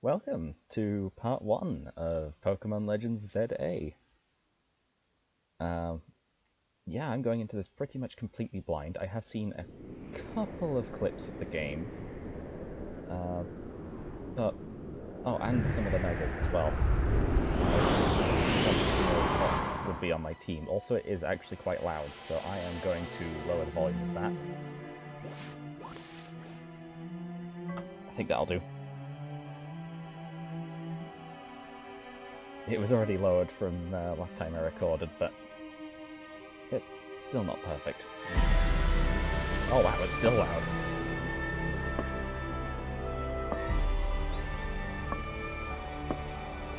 Welcome to part 1 of Pokemon Legends ZA. Yeah, I'm going into this pretty much completely blind. I have seen a couple of clips of the game, but... Oh, and some of the megas as well. I just wanted to know what would be on my team. Also, it is actually quite loud, so I am going to lower the volume of that. I think that'll do. It was already lowered from last time I recorded, but it's still not perfect. Oh wow, it's still loud.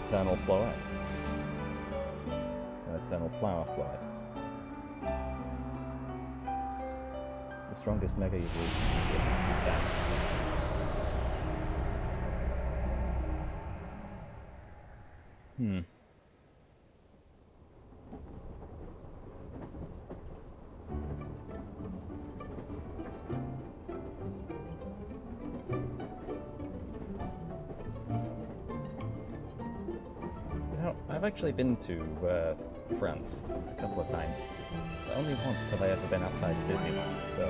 Eternal Floette. Eternal Flower Floette. The strongest Mega Evolution user is Ethan. I've actually been to France a couple of times, but only once have I ever been outside of Disneyland, so...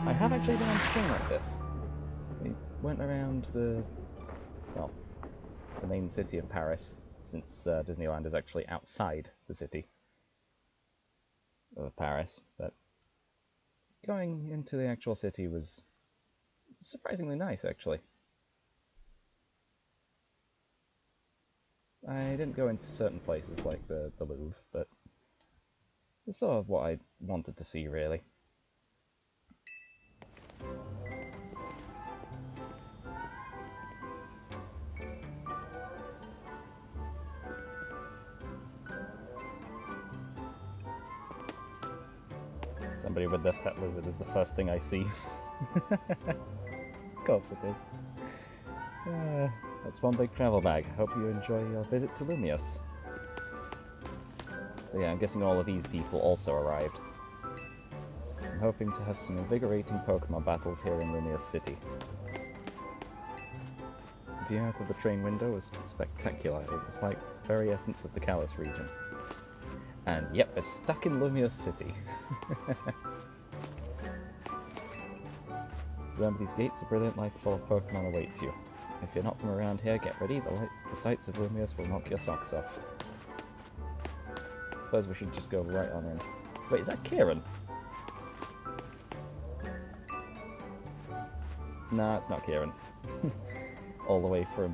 I have actually been on a train like this. We went around the main city of Paris, since Disneyland is actually outside the city of Paris, but going into the actual city was surprisingly nice, actually. I didn't go into certain places like the Louvre, but it's sort of what I wanted to see, really. Somebody with their pet lizard is the first thing I see. Of course it is. That's one big travel bag. Hope you enjoy your visit to Lumiose. So yeah, I'm guessing all of these people also arrived. I'm hoping to have some invigorating Pokemon battles here in Lumiose City. The view out of the train window was spectacular. It was like the very essence of the Kalos region. And yep, we're stuck in Lumiose City. Remember, these gates are brilliant, life full of Pokemon awaits you. If you're not from around here, get ready, the sights of Lumiose will knock your socks off. I suppose we should just go right on in. Wait, is that Kieran? Nah, it's not Kieran. All the way from,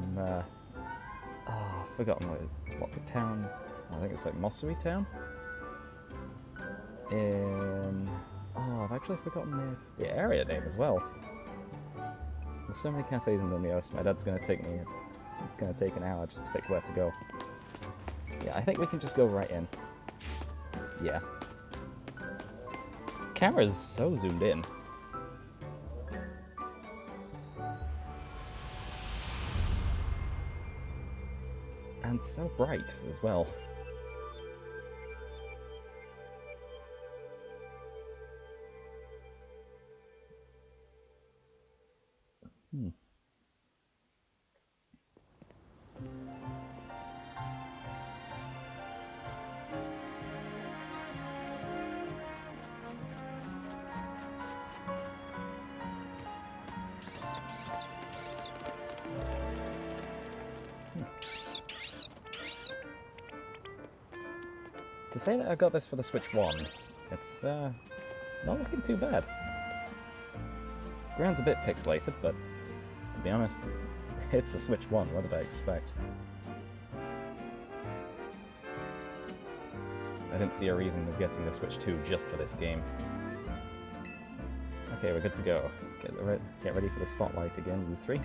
I've forgotten what the town... I think it's like Mosui Town? I've actually forgotten the area name as well. There's so many cafes in Lumiose, my dad's gonna take an hour just to pick where to go. Yeah, I think we can just go right in. Yeah. This camera is so zoomed in. And so bright as well. To say that I got this for the Switch 1, it's not looking too bad. Ground's a bit pixelated, but to be honest, it's the Switch 1, what did I expect? I didn't see a reason of getting the Switch 2 just for this game. Okay, we're good to go. Get ready for the spotlight again, you three.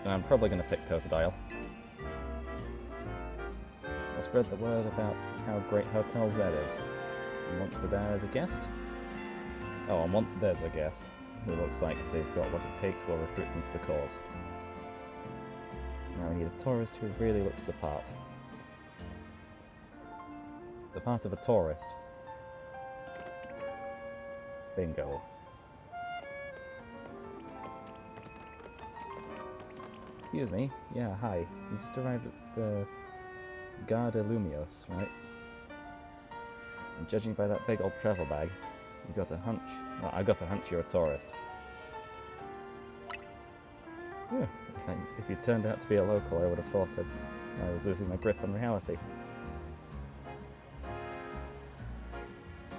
I'm probably going to pick Totodile. I'll spread the word about how great Hotel Z is. And once we're there as a guest... Oh, and once there's a guest who looks like they've got what it takes, we'll recruit them to the cause. Now we need a tourist who really looks the part. The part of a tourist. Bingo. Excuse me. Yeah, hi. You just arrived at the Gare de Lumiose, right? And judging by that big old travel bag, you got a hunch. Well, I got a hunch you're a tourist. Yeah, if you turned out to be a local, I would have thought I was losing my grip on reality.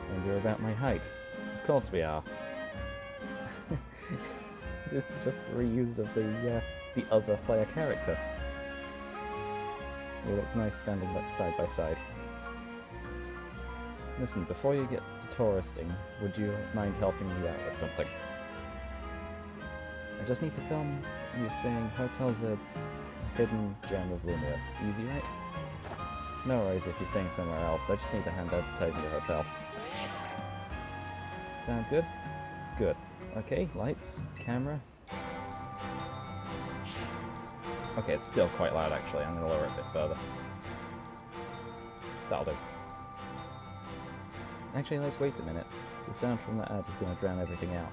And you're about my height. Of course we are. This is just reused of the other player character. You look nice standing side by side. Listen, before you get to touristing, would you mind helping me out with something? I just need to film you saying Hotel Z's hidden gem of Lumiose. Easy, right? No worries if you're staying somewhere else, I just need a hand advertising the hotel. Sound good? Good. Okay, lights, camera. Okay, it's still quite loud actually, I'm going to lower it a bit further. That'll do. Actually, let's wait a minute. The sound from that ad is going to drown everything out.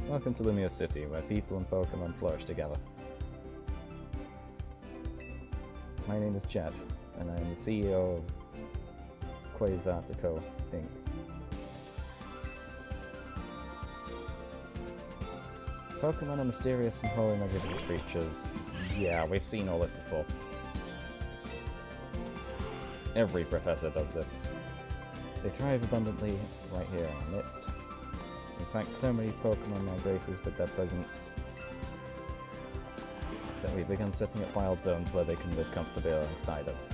Welcome to Lumiose City, where people and Pokémon flourish together. My name is Jet, and I am the CEO of PLZ-A, Inc. Pokémon are mysterious and wholly magnificent creatures. Yeah, we've seen all this before. Every professor does this. They thrive abundantly right here in our midst. In fact, so many Pokémon now grace us with their presence that we've begun setting up wild zones where they can live comfortably alongside us.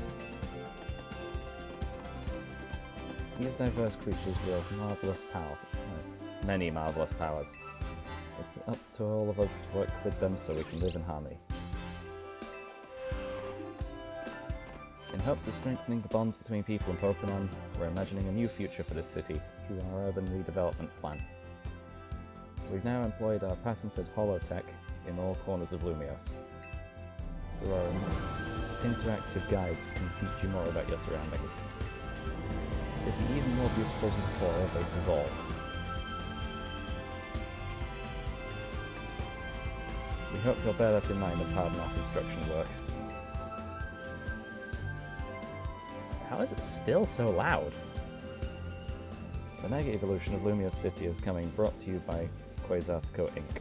These diverse creatures wield marvelous power, many marvelous powers. It's up to all of us to work with them so we can live in harmony. In hopes of strengthening the bonds between people and Pokémon, we're imagining a new future for this city through our urban redevelopment plan. We've now employed our patented holotech in all corners of Lumiose, so our interactive guides can teach you more about your surroundings. A city even more beautiful than before awaits us all. We hope you'll bear that in mind and pardon our construction work. How is it still so loud? The Mega Evolution of Lumiose City is coming, brought to you by PLZ-A, Inc.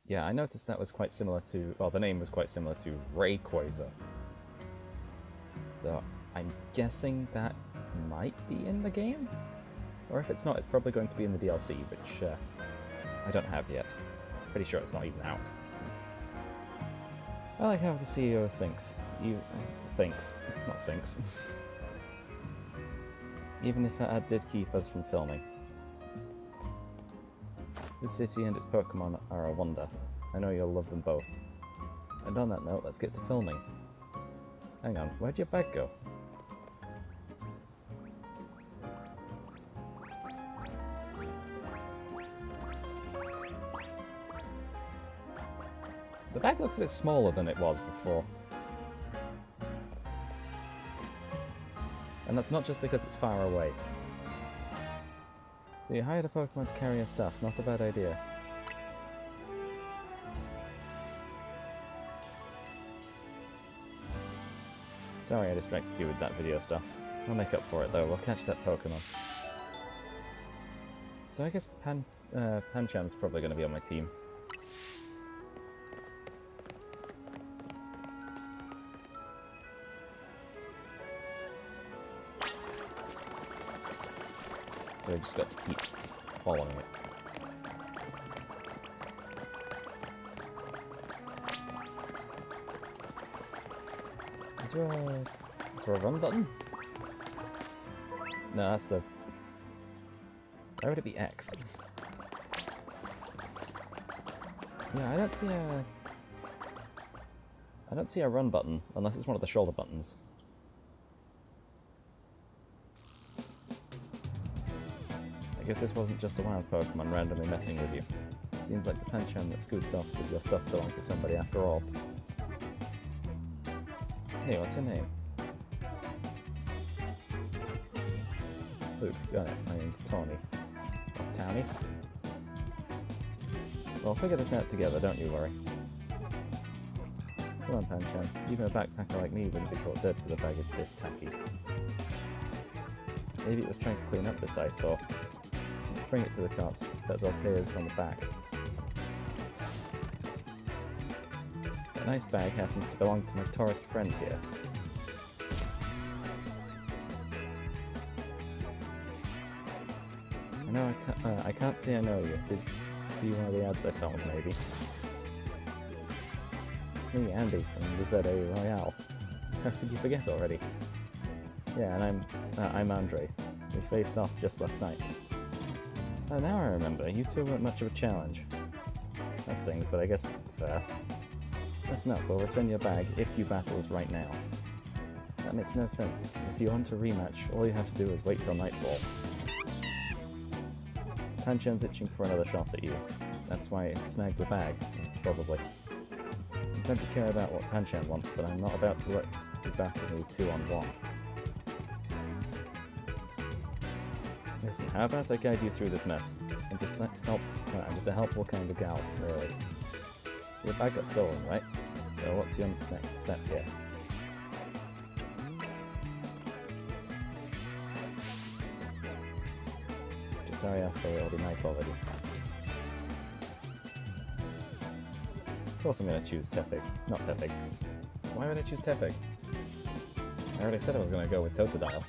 Yeah, I noticed that was quite similar to, well, the name was quite similar to Rayquaza. So, I'm guessing that might be in the game? Or if it's not, it's probably going to be in the DLC, which I don't have yet. Pretty sure it's not even out. I like how the CEO thinks. Thinks, not sinks. Even if that ad did keep us from filming. This city and its Pokémon are a wonder. I know you'll love them both. And on that note, let's get to filming. Hang on, where'd your bag go? The bag looks a bit smaller than it was before. And that's not just because it's far away. So you hired a Pokemon to carry your stuff, not a bad idea. Sorry I distracted you with that video stuff. I'll make up for it though, we'll catch that Pokemon. So I guess Pancham's probably going to be on my team. So I just got to keep following it. Is there a run button? No, that's the... Why would it be X? Yeah, I don't see I don't see a run button, unless it's one of the shoulder buttons. I guess this wasn't just a wild Pokemon randomly messing with you. Seems like the Pancham that scooted off with your stuff belonged to somebody after all. Hey, what's your name? Luke, got it. My name's Tawny. Or Towny? We'll figure this out together, don't you worry. Come on, Pancham. Even a backpacker like me wouldn't be caught dead with a bag of this tacky. Maybe it was trying to clean up this eyesore. Let's bring it to the cops. Bet they'll pay us on the back. That nice bag happens to belong to my tourist friend here. I know I can't say I know you. Did you see one of the ads I filmed, maybe? It's me, Andy, from the ZA Royale. How could you forget already? Yeah, and I'm Andre. We faced off just last night. Oh, now I remember. You two weren't much of a challenge. That stings, but I guess fair. Listen up, we'll return your bag if you battle us right now. That makes no sense. If you want a rematch, all you have to do is wait till nightfall. Pancham's itching for another shot at you. That's why it snagged the bag, probably. I don't care about what Pancham wants, but I'm not about to let you battle me 2-on-1. Listen, how about I guide you through this mess? I'm just a helpful kind of gal, really. Your bag got stolen, right? So what's your next step here? Just hurry up or it'll be night already. Of course I'm gonna choose Tepig, not Tepig. Why would I choose Tepig? I already said I was gonna go with Totodile.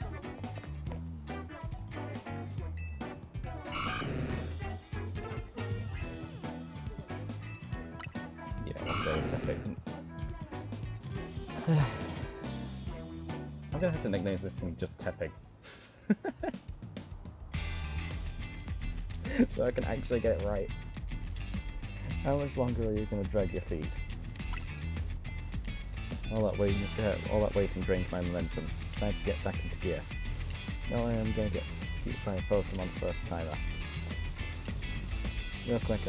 I'm gonna have to nickname this thing just Tepig. So I can actually get it right. How much longer are you gonna drag your feet? All that waiting drained my momentum. Time to get back into gear. Now I am gonna get beat by a Pokemon first timer. Real quick,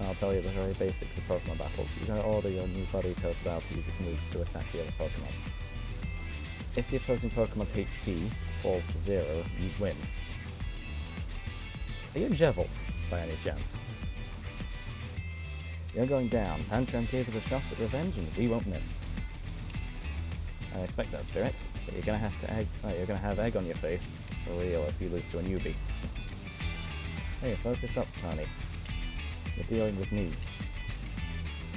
I'll tell you the very basics of Pokemon battles. You're going to order your new buddy Totodile to use its move to attack the other Pokemon. If the opposing Pokemon's HP falls to 0, you win. Are you Jevil, by any chance? You're going down. Pancham gave us a shot at revenge and we won't miss. I expect that, Spirit, but you're going to have egg on your face, for real, if you lose to a newbie. Hey, focus up, Tony. You're dealing with me.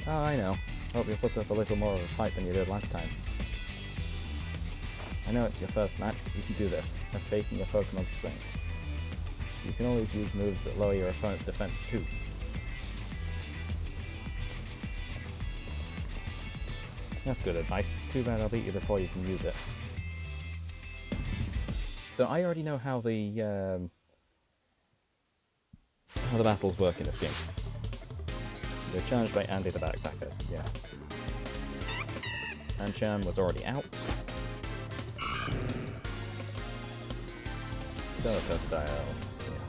Oh, I know. Hope you'll put up a little more of a fight than you did last time. I know it's your first match, but you can do this. Have faith in your Pokemon's strength. You can always use moves that lower your opponent's defense too. That's good advice. Too bad I'll beat you before you can use it. So I already know how the battles work in this game. They're challenged by Andy the Backpacker, yeah. Pancham was already out. Totodile, yeah.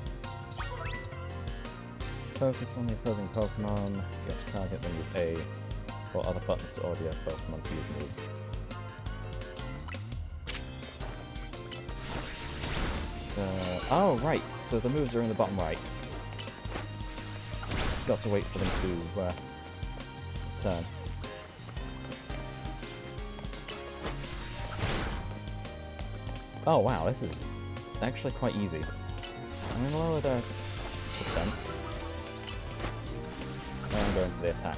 Focus on the opposing Pokemon. If you have to target them, use A, or other buttons to order your Pokemon to use moves. So, oh right, so the moves are in the bottom right. Got to wait for them to turn. Oh wow, this is actually quite easy. I'm going to lower the defense. Now I'm going for the attack.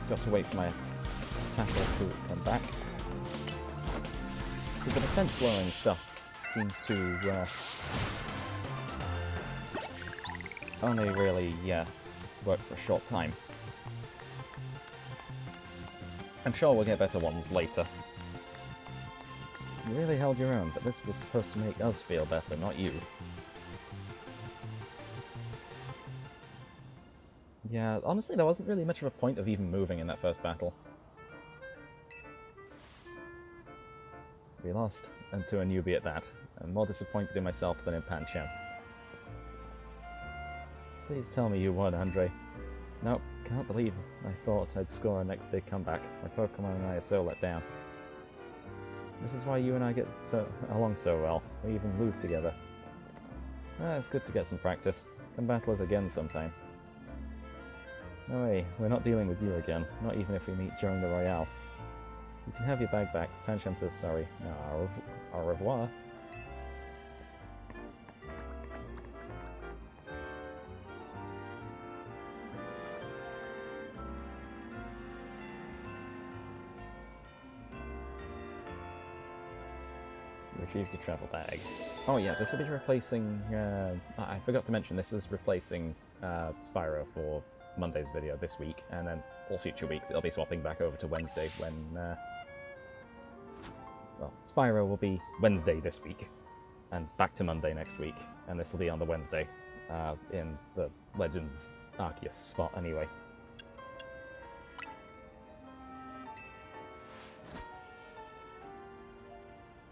Got to wait for my attacker to come back. So the defense lowering stuff seems to only really work for a short time. I'm sure we'll get better ones later. You really held your own, but this was supposed to make us feel better, not you. Yeah, honestly there wasn't really much of a point of even moving in that first battle. We lost, and to a newbie at that. I'm more disappointed in myself than in Pancham. Please tell me you won, Andre. Nope, can't believe I thought I'd score a next day comeback. My Pokemon and I are so let down. This is why you and I get along so well. We even lose together. It's good to get some practice. Come battle us again sometime. No way, we're not dealing with you again, not even if we meet during the Royale. You can have your bag back. Pancham says sorry. Au revoir. Retrieve the travel bag. Oh yeah, this will be replacing... I forgot to mention, this is replacing Spyro for Monday's video this week, and then all future weeks it'll be swapping back over to Wednesday when... well, Spyro will be Wednesday this week, and back to Monday next week, and this will be on the Wednesday, in the Legends Arceus spot anyway.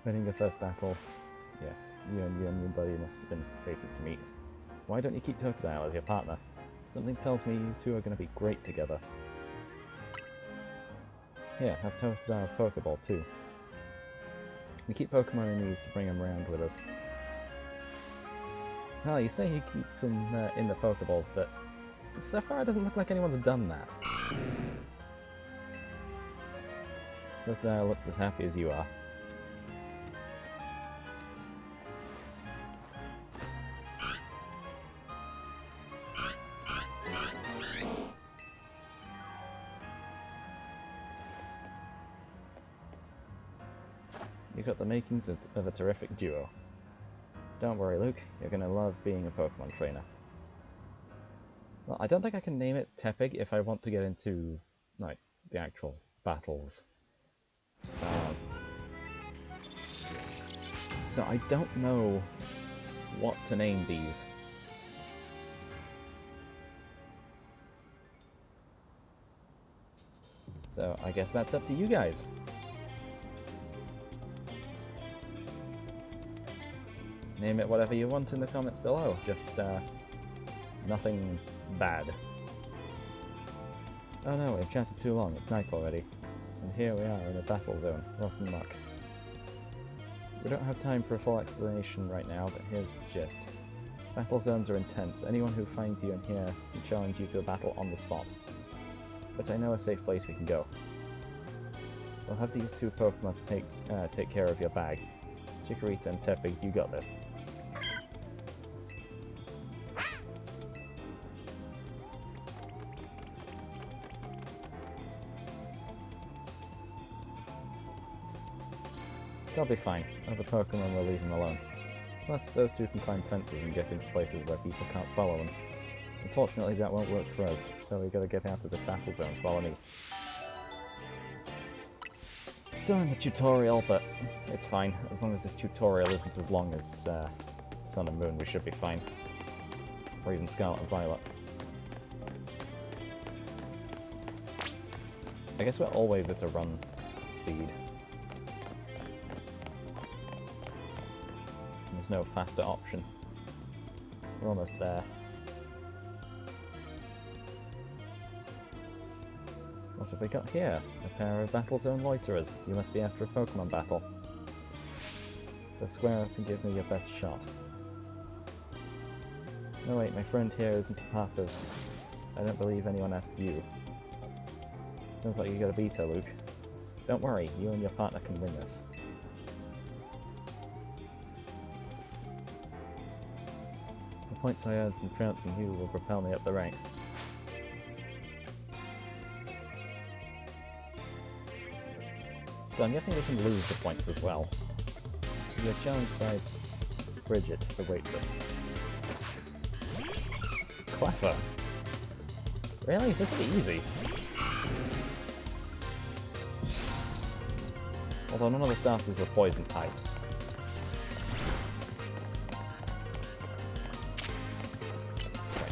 Winning your first battle. Yeah, you and your buddy must have been fated to meet. Why don't you keep Totodile as your partner? Something tells me you two are going to be great together. Here, have Totodile's Pokeball too. We keep Pokemon in these to bring them around with us. Well, you say you keep them in the Pokeballs, but so far it doesn't look like anyone's done that. Totodile looks as happy as you are. You've got the makings of a terrific duo. Don't worry, Luke. You're going to love being a Pokemon trainer. Well, I don't think I can name it Tepig if I want to get into, like, the actual battles. So I don't know what to name these. So I guess that's up to you guys. Name it whatever you want in the comments below, just nothing bad. Oh no, we've chatted too long, it's night already. And here we are in a battle zone, rotten luck. We don't have time for a full explanation right now, but here's the gist. Battle zones are intense. Anyone who finds you in here can challenge you to a battle on the spot. But I know a safe place we can go. We'll have these two Pokemon to take care of your bag. Chikorita and Tepig, you got this. They'll be fine. Other Pokemon will leave them alone. Plus, those two can climb fences and get into places where people can't follow them. Unfortunately, that won't work for us, so we gotta get out of this battle zone. Follow me. Still in the tutorial, but it's fine. As long as this tutorial isn't as long as Sun and Moon, we should be fine. Or even Scarlet and Violet. I guess we're always at a run speed. There's no faster option. We're almost there. What have we got here? A pair of Battle Zone Loiterers. You must be after a Pokemon battle. So square up and give me your best shot. No wait, my friend here isn't a part of... I don't believe anyone asked you. Sounds like you got a beat her, Luke. Don't worry, you and your partner can win this. The points I earned from trouncing you will propel me up the ranks. So I'm guessing we can lose the points as well. You're challenged by Bridget, the waitress. Clever. Really? This will be easy. Although none of the starters were poison type. Okay.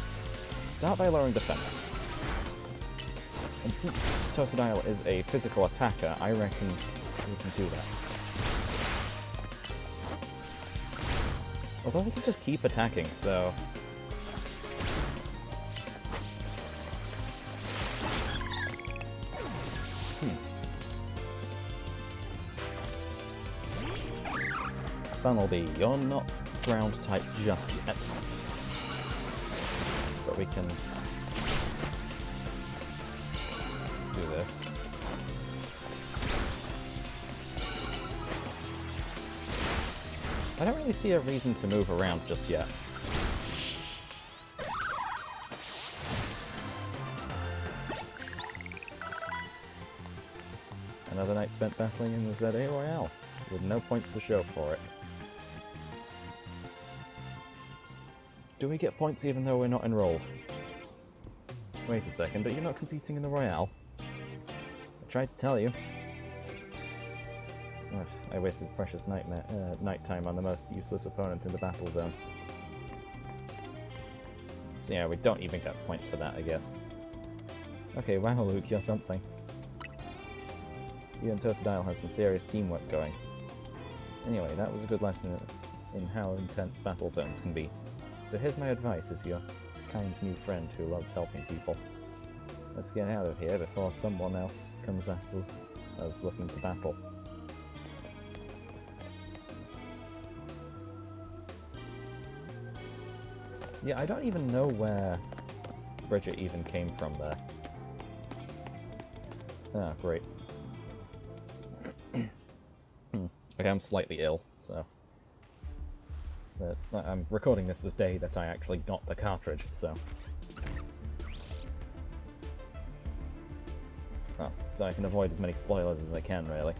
Start by lowering defense. And since Totodile is a physical attacker, I reckon we can do that. Although we can just keep attacking, so... Funnelby, you're not ground type just yet. But we can do this. I don't really see a reason to move around just yet. Another night spent battling in the ZA Royale, with no points to show for it. Do we get points even though we're not enrolled? Wait a second, but you're not competing in the Royale? I tried to tell you. Ugh, I wasted precious night time on the most useless opponent in the battle zone. So yeah, we don't even get points for that, I guess. Okay, wow, Luke, you're something. You and Totodile have some serious teamwork going. Anyway, that was a good lesson in how intense battle zones can be. So here's my advice as your kind new friend who loves helping people. Let's get out of here before someone else comes after us looking to battle. Yeah, I don't even know where Bridget even came from there. Ah, great. Okay, I'm slightly ill, so... But I'm recording this day that I actually got the cartridge, so... Oh, so I can avoid as many spoilers as I can, really.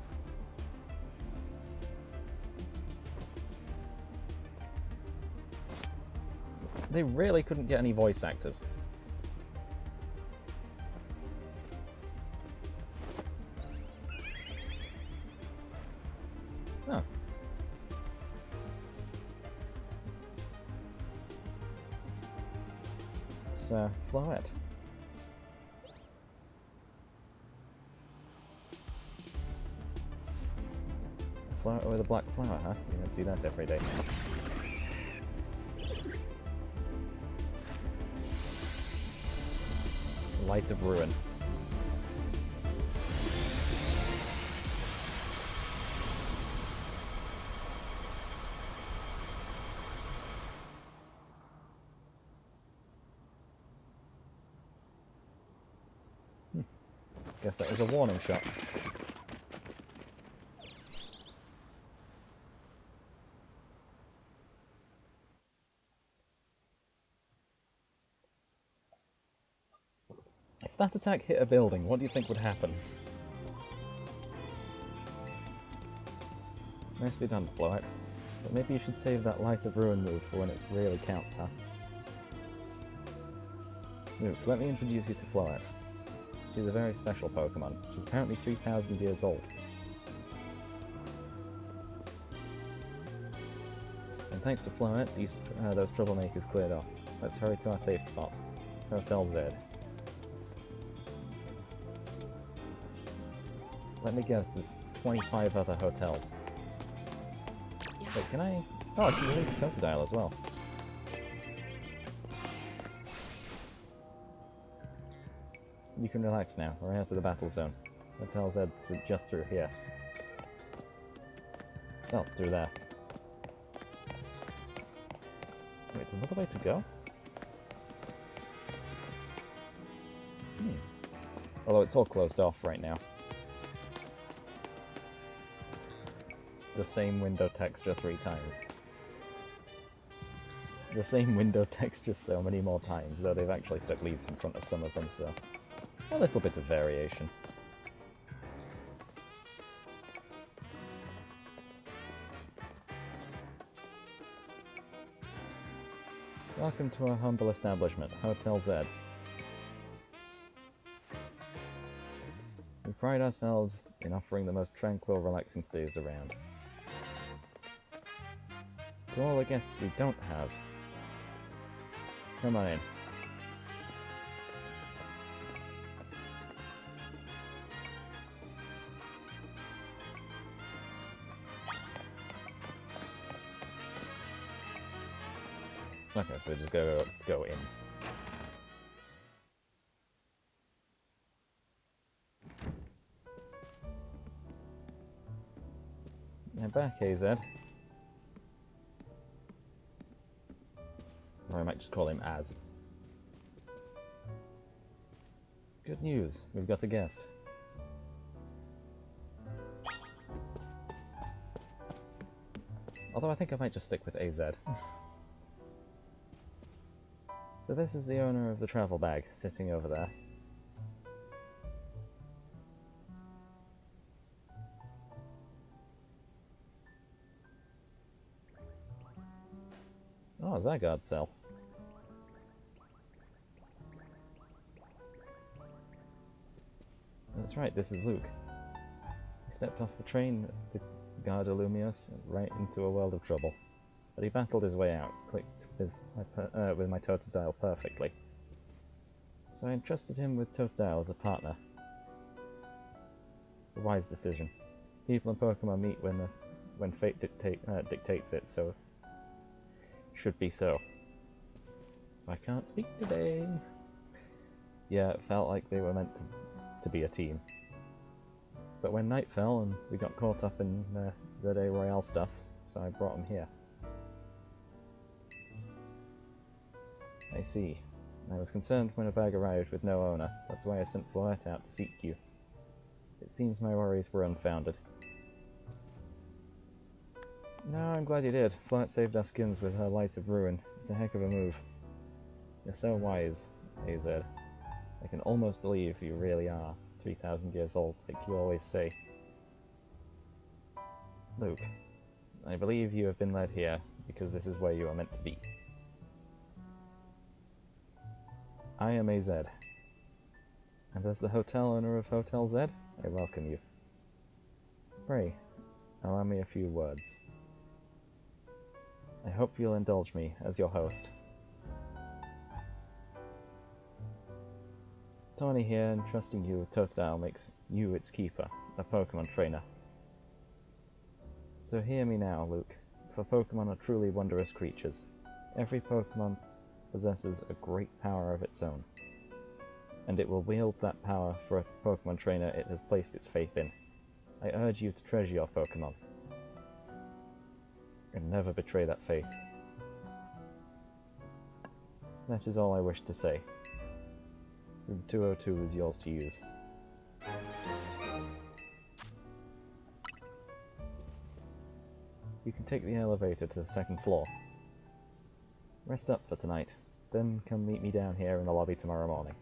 They really couldn't get any voice actors. Oh. It's, Floette. Flower with a black flower, huh? You don't see that every day. Light of Ruin. Guess that was a warning shot. If that attack hit a building, what do you think would happen? Nicely done, Floette. But maybe you should save that Light of Ruin move for when it really counts, huh? Luke, let me introduce you to Floette. She's a very special Pokémon. She's apparently 3,000 years old. And thanks to Floette, those troublemakers cleared off. Let's hurry to our safe spot. Hotel Z. Let me guess, there's 25 other hotels. Wait, can I... Oh, I can release Totodile as well. You can relax now. We're out of the battle zone. Hotel Z's just through here. Oh, through there. Wait, there's another way to go? Although it's all closed off right now. The same window texture 3 times. The same window texture so many more times, though they've actually stuck leaves in front of some of them, so... a little bit of variation. Welcome to our humble establishment, Hotel Z. We pride ourselves in offering the most tranquil, relaxing stays around. To all the guests we don't have, come on in. Okay, so just go in. Now back, AZ. Or I might just call him Az. Good news, we've got a guest. Although I think I might just stick with AZ. So this is the owner of the travel bag, sitting over there. Oh, Zygarde cell. That's right, this is Luke. He stepped off the train at the Gare de Lumiose right into a world of trouble. But he battled his way out, clicked with my Totodile perfectly. So I entrusted him with Totodile as a partner. A wise decision. People and Pokemon meet when fate dictates it, so should be so. I can't speak today. Yeah, it felt like they were meant to be a team. But when night fell and we got caught up in ZA Royale stuff, so I brought him here. I see. I was concerned when a bag arrived with no owner. That's why I sent Floette out to seek you. It seems my worries were unfounded. No, I'm glad you did. Floette saved our skins with her Light of Ruin. It's a heck of a move. You're so wise, AZ. I can almost believe you really are 3,000 years old, like you always say. Luke, I believe you have been led here because this is where you are meant to be. I am AZ, and as the hotel owner of Hotel Z, I welcome you. Pray, allow me a few words. I hope you'll indulge me as your host. Tawny here, and trusting you with Totodile makes you its keeper, a Pokemon trainer. So hear me now, Luke, for Pokemon are truly wondrous creatures. Every Pokemon possesses a great power of its own, and it will wield that power for a Pokemon trainer it has placed its faith in. I urge you to treasure your Pokemon, and never betray that faith. That is all I wish to say. Room 202 is yours to use. You can take the elevator to the second floor. Rest up for tonight, then come meet me down here in the lobby tomorrow morning.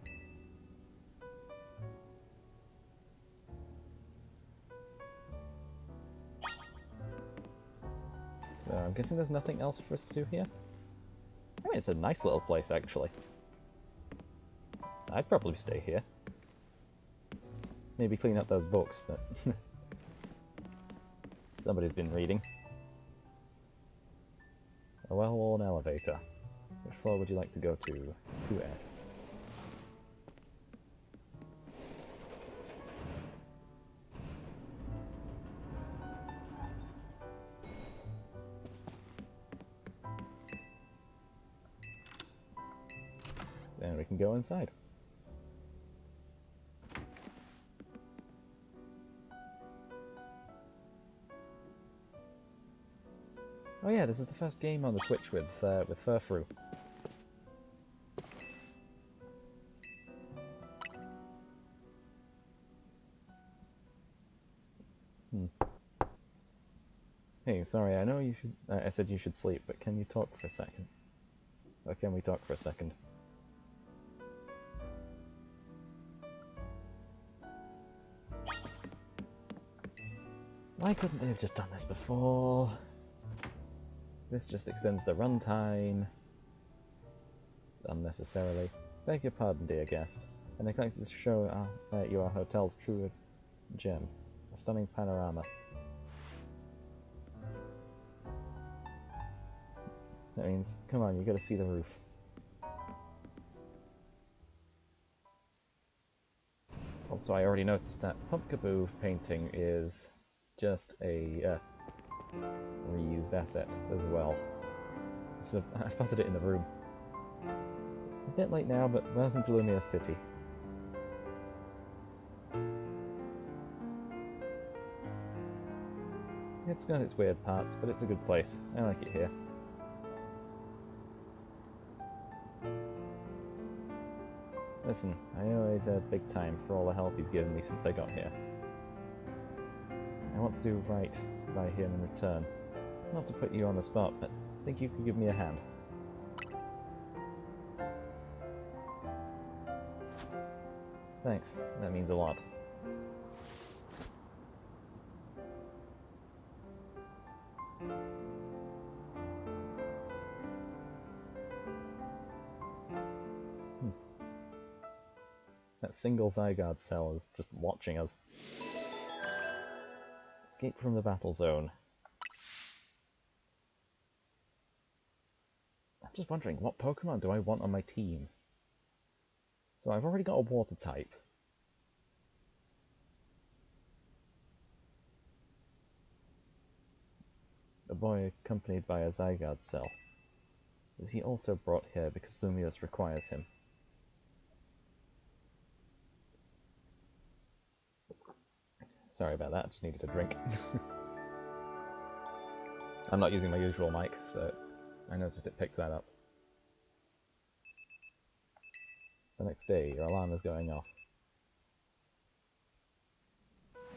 So I'm guessing there's nothing else for us to do here? I mean, it's a nice little place, actually. I'd probably stay here. Maybe clean up those books, but somebody's been reading. A well-worn elevator. Which floor would you like to go to? 2F. Then we can go inside. Oh yeah, this is the first game on the Switch with Furfrou. Hey, sorry, I know you should. I said you should sleep, but can you talk for a second? Or can we talk for a second? Why couldn't they have just done this before? This just extends the runtime unnecessarily. Beg your pardon, dear guest. I neglected to show you our hotel's true gem, a stunning panorama. That means, come on, you gotta see the roof. Also, I already noticed that Pumpkaboo painting is just a reused asset as well. So I spotted it in the room. A bit late now, but welcome to Lumiose City. It's got its weird parts, but it's a good place. I like it here. Listen, I owe Aza big time for all the help he's given me since I got here. I want to do right by him in return. Not to put you on the spot, but I think you could give me a hand. Thanks, that means a lot. That single Zygarde cell is just watching us. Escape from the battle zone. I'm just wondering, what Pokemon do I want on my team? So I've already got a water type. A boy accompanied by a Zygarde cell. Is he also brought here because Lumiose requires him? Sorry about that, I just needed a drink. I'm not using my usual mic, so I noticed it picked that up. The next day, your alarm is going off.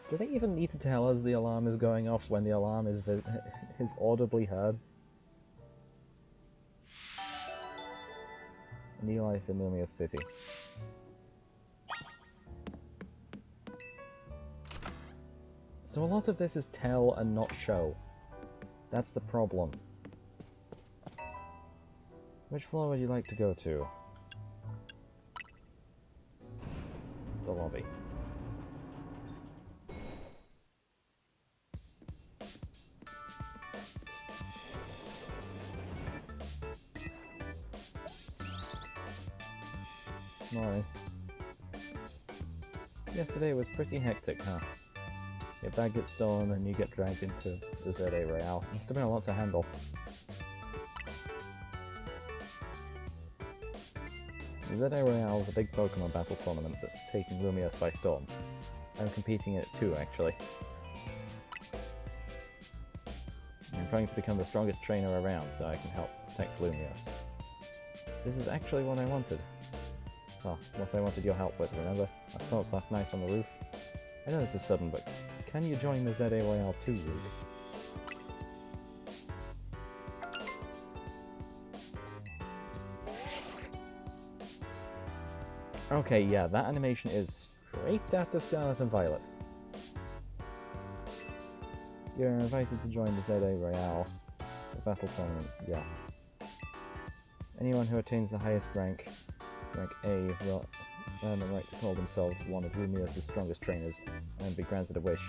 Do they even need to tell us the alarm is going off when the alarm is audibly heard? New life in Lumiose City. So a lot of this is tell and not show. That's the problem. Which floor would you like to go to? The lobby. Morning. Yesterday was pretty hectic, huh? Your bag gets stolen and you get dragged into the ZA Royale. Must have been a lot to handle. The ZA Royale is a big Pokemon battle tournament that's taking Lumiose by storm. I'm competing in it too, actually. I'm trying to become the strongest trainer around so I can help protect Lumiose. This is actually what I wanted. Well, what I wanted your help with, remember? I talked last night on the roof. I know this is sudden, but can you join the ZA Royale too, Ruby? Okay, yeah, that animation is straight out of Scarlet and Violet. You're invited to join the ZA Royale, the battle tournament, yeah. Anyone who attains the highest rank A, will earn the right to call themselves one of Lumiose's strongest trainers and be granted a wish,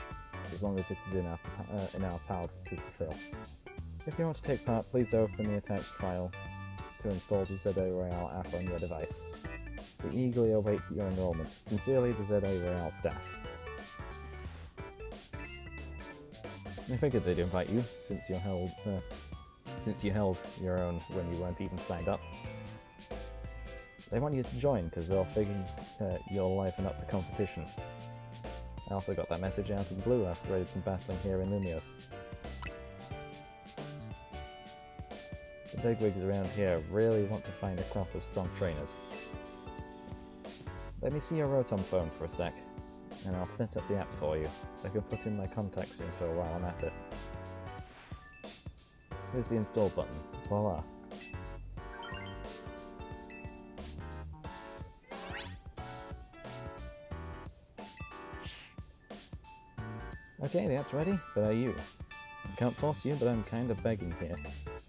as long as it is in our power to fulfill. If you want to take part, please open the attached file to install the ZA Royale app on your device. We eagerly await your enrollment. Sincerely, the ZA Royale staff. I figured they'd invite you, since you held your own when you weren't even signed up. They want you to join because they'll figure you'll liven up the competition. I also got that message out of the blue after I did some battling here in Lumiose. The bigwigs around here really want to find a crop of strong trainers. Let me see your Rotom phone for a sec, and I'll set up the app for you, so I can put in my contact info while I'm at it. Here's the install button. Voila. Okay, the app's ready, but are you? I can't toss you, but I'm kind of begging here.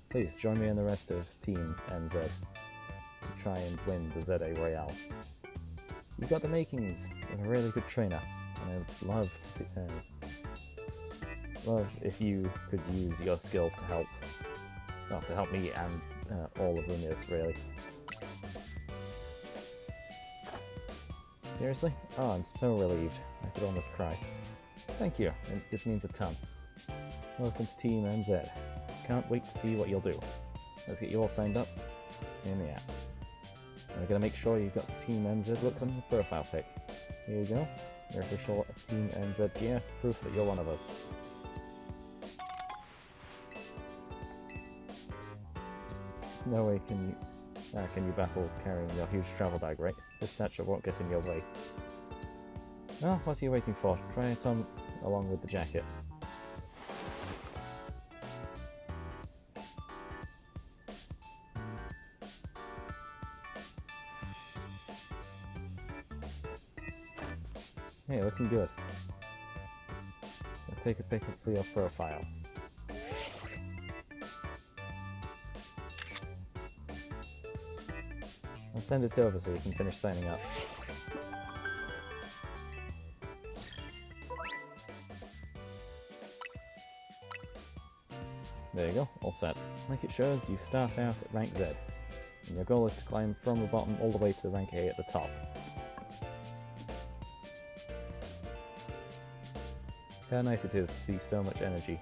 Please join me and the rest of Team MZ to try and win the ZA Royale. You've got the makings of a really good trainer, and I'd love to see, love if you could use your skills to help, well, to help me and all of Lumiose, really. Seriously? Oh, I'm so relieved. I could almost cry. Thank you, and this means a ton. Welcome to Team MZ. Can't wait to see what you'll do. let's get you all signed up in the app. And we're going to make sure you've got Team MZ looked on your profile pic. Here you go, your official Team MZ gear, proof that you're one of us. No way can you battle carrying your huge travel bag, right? This satchel won't get in your way. Well, what are you waiting for? Try it on along with the jacket. Hey, looking good. Let's take a pic for your profile. I'll send it over so you can finish signing up. There you go, all set. Like it shows, you start out at rank Z, and your goal is to climb from the bottom all the way to rank A at the top. How nice it is to see so much energy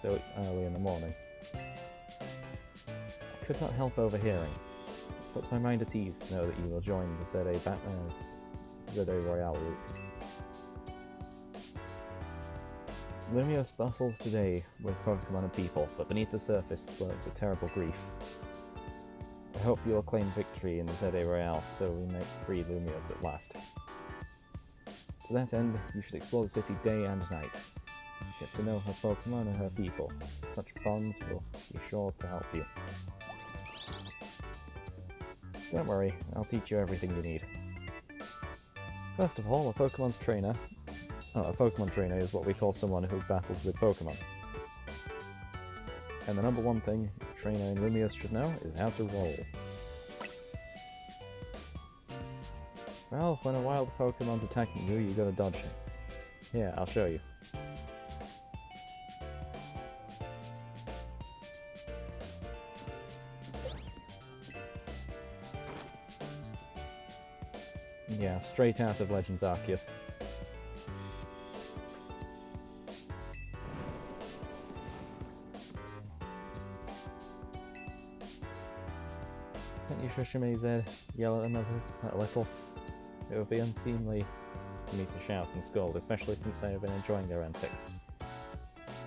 so early in the morning. I could not help overhearing. It puts my mind at ease to know that you will join the ZA Royale route. Lumiose bustles today with Pokémon and people, but beneath the surface lurks a terrible grief. I hope you will claim victory in the ZA Royale so we may free Lumiose at last. To that end, you should explore the city day and night. Get to know her Pokémon and her people. Such bonds will be sure to help you. Don't worry, I'll teach you everything you need. First of all, a Pokémon trainer is what we call someone who battles with Pokémon. And the number one thing a trainer in Lumiose should know is how to roll. Well, when a wild Pokemon's attacking you, you gotta dodge him. Here, I'll show you. Yeah, straight out of Legends Arceus. Can't you Shishime Z yell at a little? It would be unseemly for me to shout and scold, especially since I have been enjoying their antics.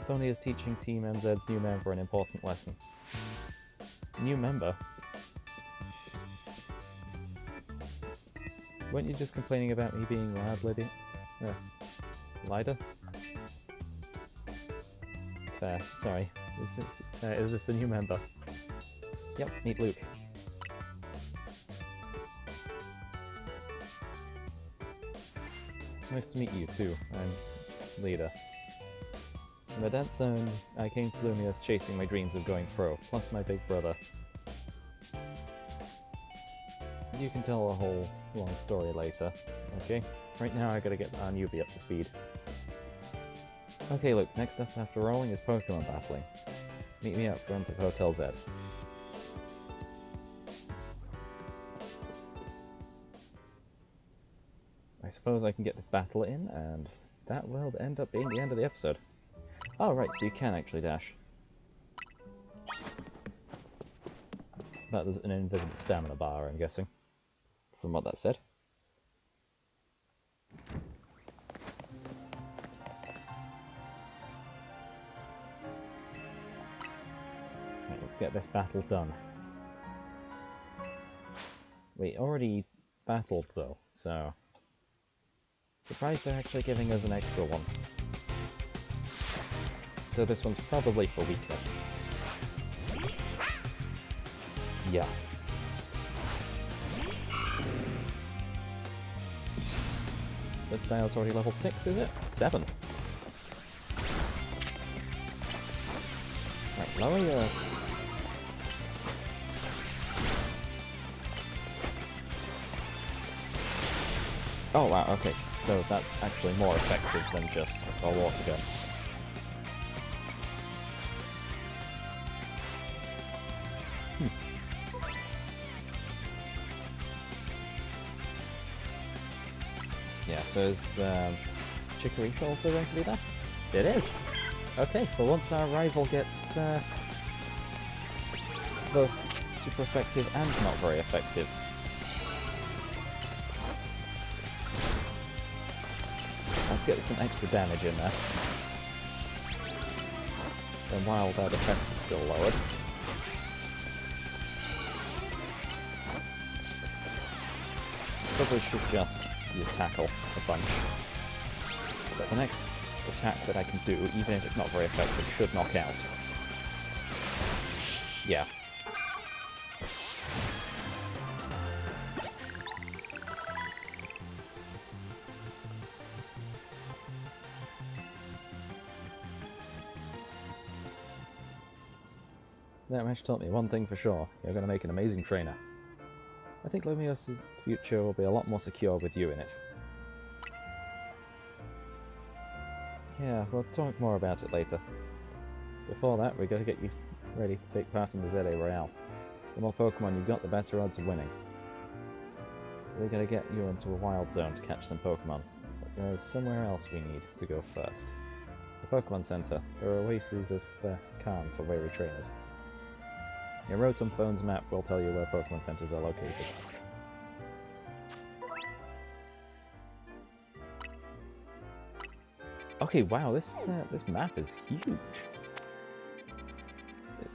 Tony is teaching Team MZ's new member an important lesson. New member? Weren't you just complaining about me being loud, Lydia? Lida? Fair, sorry. Is this the new member? Yep, meet Luke. Nice to meet you too. I'm Lida. In the dead zone, I came to Lumiose chasing my dreams of going pro, plus my big brother. You can tell a whole long story later, okay? Right now I gotta get our newbie up to speed. Okay, look, next up after rolling is Pokemon battling. Meet me out front of Hotel Z. I suppose I can get this battle in, and that will end up being the end of the episode. Oh right, so you can actually dash. That is an invisible stamina bar, I'm guessing, from what that said. Right, let's get this battle done. We already battled though, so... Surprised they're actually giving us an extra one. So this one's probably for weakness. Yeah. So Spyro's already level 6, is it? 7. Right, lower your... Oh wow, okay. So that's actually more effective than just a water gun. Yeah, so is Chikorita also going to be there? It is! Okay, for once our rival gets both super effective and not very effective. Let's get some extra damage in there. Then while their defense is still lowered. Probably should just use tackle a bunch. But the next attack that I can do, even if it's not very effective, should knock out. Yeah. That match taught me one thing for sure. You're going to make an amazing trainer. I think Lumiose's future will be a lot more secure with you in it. Yeah, we'll talk more about it later. Before that, we gotta get you ready to take part in the ZA Royale. The more Pokemon you've got, the better odds of winning. So we gotta get you into a wild zone to catch some Pokemon. But there's somewhere else we need to go first. The Pokemon Center. There are oases of calm for weary trainers. Your Rotom Phone's map will tell you where Pokemon Centers are located. Okay, wow, this map is huge.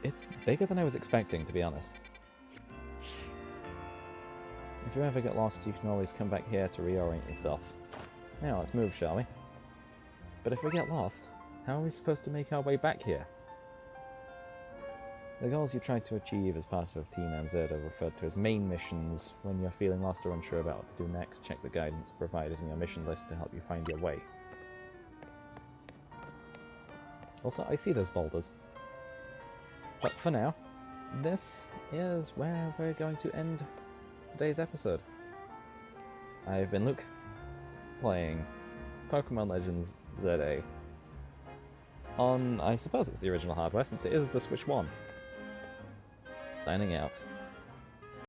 It's bigger than I was expecting, to be honest. If you ever get lost, you can always come back here to reorient yourself. Now, let's move, shall we? But if we get lost, how are we supposed to make our way back here? The goals you try to achieve as part of Team MZ are referred to as main missions. When you're feeling lost or unsure about what to do next, check the guidance provided in your mission list to help you find your way. Also, I see those boulders. But for now, this is where we're going to end today's episode. I've been Luke, playing Pokemon Legends ZA on, I suppose it's the original hardware, since it is the Switch 1. Signing out.